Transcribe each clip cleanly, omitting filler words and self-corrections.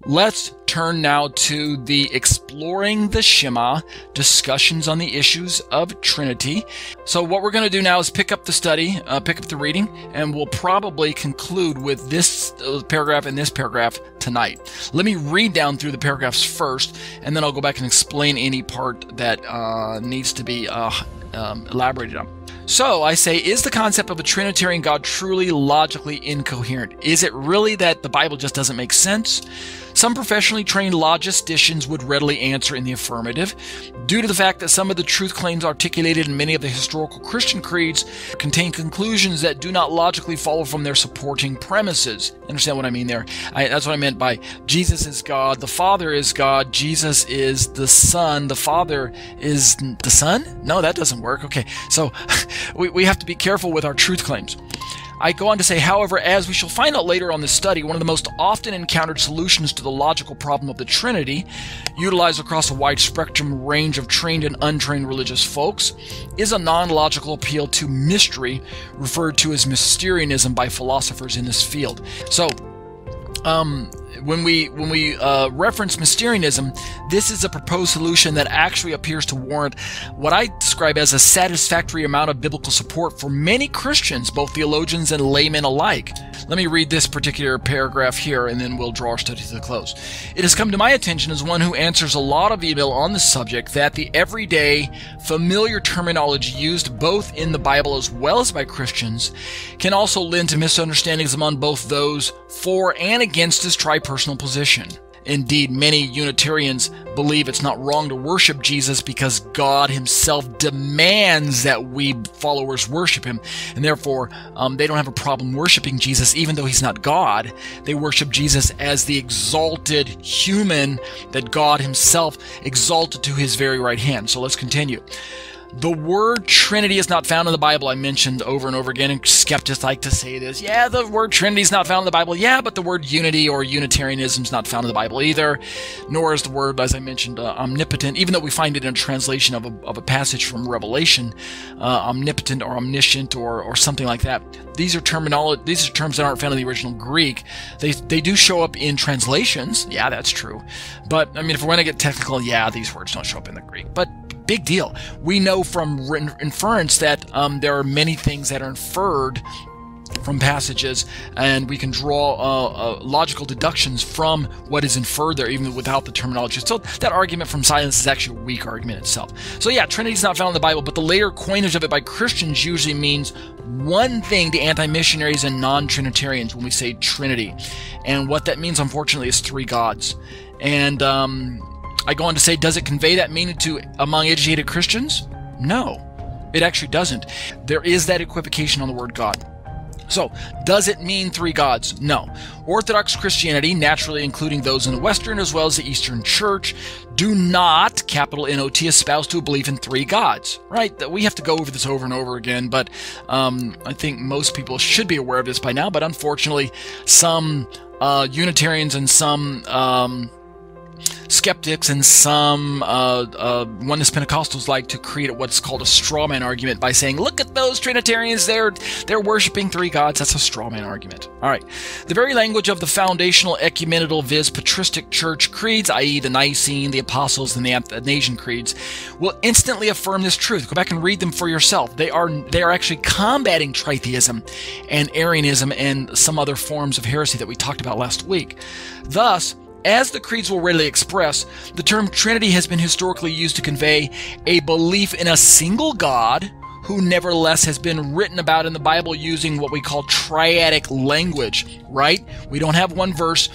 Let's turn now to the Exploring the Shema, discussions on the issues of Trinity. So what we're going to do now is pick up the study, pick up the reading, and we'll probably conclude with this paragraph and this paragraph tonight. Let me read down through the paragraphs first, and then I'll go back and explain any part that needs to be elaborated on. So I say, is the concept of a Trinitarian God truly logically incoherent? Is it really that the Bible just doesn't make sense? Some professionally trained logisticians would readily answer in the affirmative, due to the fact that some of the truth claims articulated in many of the historical Christian creeds contain conclusions that do not logically follow from their supporting premises. Understand what I mean there? That's what I meant by Jesus is God, the Father is God, Jesus is the Son, the Father is the Son? No, that doesn't work. Okay, so we have to be careful with our truth claims. I go on to say, however, as we shall find out later on this study, one of the most often encountered solutions to the logical problem of the Trinity, utilized across a wide spectrum range of trained and untrained religious folks, is a non-logical appeal to mystery, referred to as Mysterianism by philosophers in this field. So, when we reference Mysterianism, this is a proposed solution that actually appears to warrant what I describe as a satisfactory amount of biblical support for many Christians, both theologians and laymen alike. Let me read this particular paragraph here, and then we'll draw our study to the close. It has come to my attention as one who answers a lot of email on this subject that the everyday, familiar terminology used both in the Bible as well as by Christians can also lend to misunderstandings among both those for and against this tripersonal position. Indeed, many Unitarians believe it's not wrong to worship Jesus because God himself demands that we followers worship him, and therefore they don't have a problem worshiping Jesus even though he's not God. They worship Jesus as the exalted human that God himself exalted to his very right hand. So let's continue. The word Trinity is not found in the Bible. I mentioned over and over again, and skeptics like to say this. Yeah, the word Trinity is not found in the Bible. Yeah, but the word unity or Unitarianism is not found in the Bible either. Nor is the word, as I mentioned, omnipotent, even though we find it in a translation of a passage from Revelation, omnipotent or omniscient or something like that. These are terms that aren't found in the original Greek. They do show up in translations. Yeah, that's true. But, I mean, if we're going to get technical, yeah, these words don't show up in the Greek. But big deal. We know from inference that there are many things that are inferred from passages, and we can draw logical deductions from what is inferred there, even without the terminology. So that argument from silence is actually a weak argument itself. So yeah, Trinity is not found in the Bible, but the later coinage of it by Christians usually means one thing to anti-missionaries and non-Trinitarians when we say Trinity. And what that means, unfortunately, is three gods. And I go on to say, does it convey that meaning to among educated Christians? No, it actually doesn't. There is that equivocation on the word God. So, does it mean three gods? No. Orthodox Christianity, naturally including those in the Western as well as the Eastern Church, do not, capital N-O-T, espouse to a belief in three gods, right? We have to go over this over and over again, but I think most people should be aware of this by now, but unfortunately, some Unitarians and some skeptics and some oneness Pentecostals like to create what's called a straw man argument by saying, look at those Trinitarians, they're worshiping three gods. That's a straw man argument. All right. The very language of the foundational ecumenical viz. Patristic church creeds, i.e. the Nicene, the Apostles, and the Athanasian creeds, will instantly affirm this truth. Go back and read them for yourself. They are actually combating tritheism and Arianism and some other forms of heresy that we talked about last week. Thus, as the creeds will readily express, the term Trinity has been historically used to convey a belief in a single God who nevertheless has been written about in the Bible using what we call triadic language, right? We don't have one verse,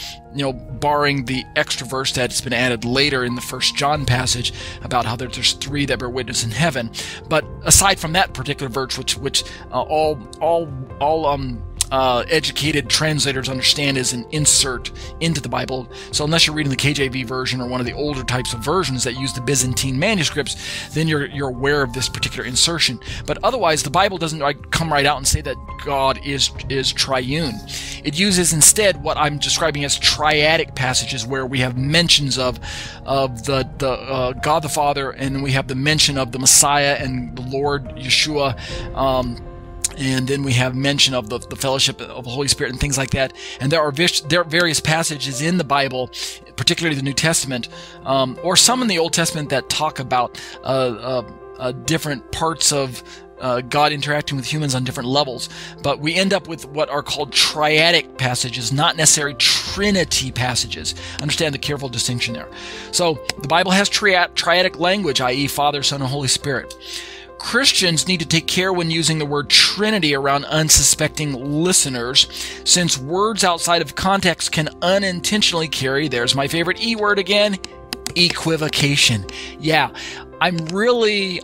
barring the extra verse that's been added later in the 1 John passage about how there's three that bear witness in heaven. But aside from that particular verse, which educated translators understand is an insert into the Bible. So unless you're reading the KJV version or one of the older types of versions that use the Byzantine manuscripts, then you're aware of this particular insertion. But otherwise, the Bible doesn't come right out and say that God is triune. It uses instead what I'm describing as triadic passages, where we have mentions of the God the Father, and we have the mention of the Messiah and the Lord Yeshua. And then we have mention of the fellowship of the Holy Spirit and things like that. And there are various passages in the Bible, particularly the New Testament, or some in the Old Testament, that talk about different parts of God interacting with humans on different levels. But we end up with what are called triadic passages, not necessarily Trinity passages. Understand the careful distinction there. So the Bible has triadic language, i.e. Father, Son, and Holy Spirit. Christians need to take care when using the word Trinity around unsuspecting listeners, since words outside of context can unintentionally carry, there's my favorite E word again, equivocation. Yeah, I'm really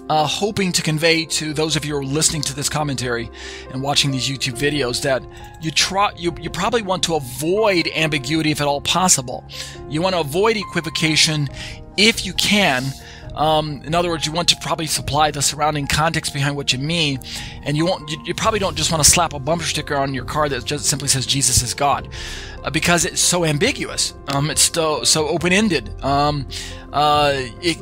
hoping to convey to those of you who are listening to this commentary and watching these YouTube videos that you probably want to avoid ambiguity if at all possible. You want to avoid equivocation if you can. In other words, you want to probably supply the surrounding context behind what you mean, and you probably don't just want to slap a bumper sticker on your car that just simply says Jesus is God, because it's so ambiguous. It's so open-ended.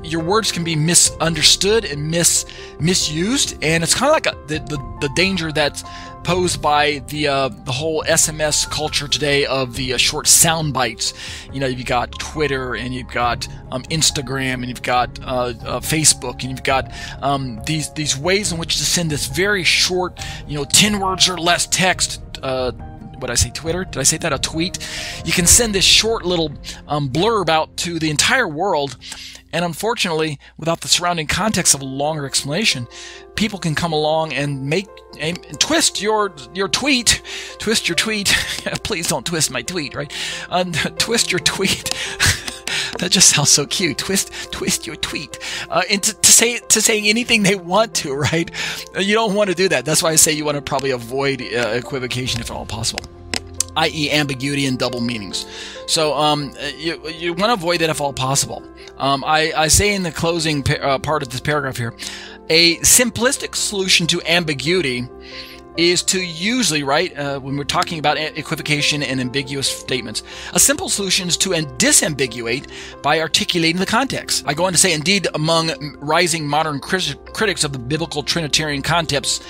Your words can be misunderstood and misused, and it's kind of like the danger that's posed by the whole SMS culture today of the short sound bites. You know, you've got Twitter, and you've got Instagram, and you've got Facebook, and you've got these ways in which to send this very short, 10 words or less text. What did I say, Twitter? Did I say that? A tweet? You can send this short little blurb out to the entire world, and unfortunately, without the surrounding context of a longer explanation, people can come along and twist your tweet. Twist your tweet. Please don't twist my tweet, right? Twist your tweet. That just sounds so cute. Twist your tweet to saying anything they want to, right? You don't want to do that. That's why I say you want to probably avoid equivocation if at all possible, i.e. ambiguity and double meanings. So you want to avoid that if all possible. I say in the closing part of this paragraph here, a simplistic solution to ambiguity is to usually, when we're talking about equivocation and ambiguous statements, a simple solution is to disambiguate by articulating the context. I go on to say, indeed, among rising modern critics of the biblical Trinitarian concepts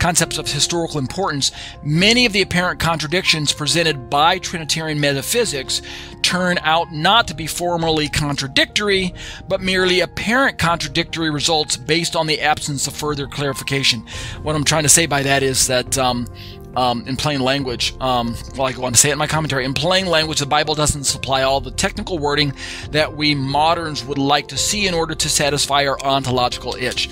of historical importance, many of the apparent contradictions presented by Trinitarian metaphysics turn out not to be formally contradictory, but merely apparent contradictory results based on the absence of further clarification. What I'm trying to say by that is that in plain language, I go on to say it in my commentary, in plain language, the Bible doesn't supply all the technical wording that we moderns would like to see in order to satisfy our ontological itch.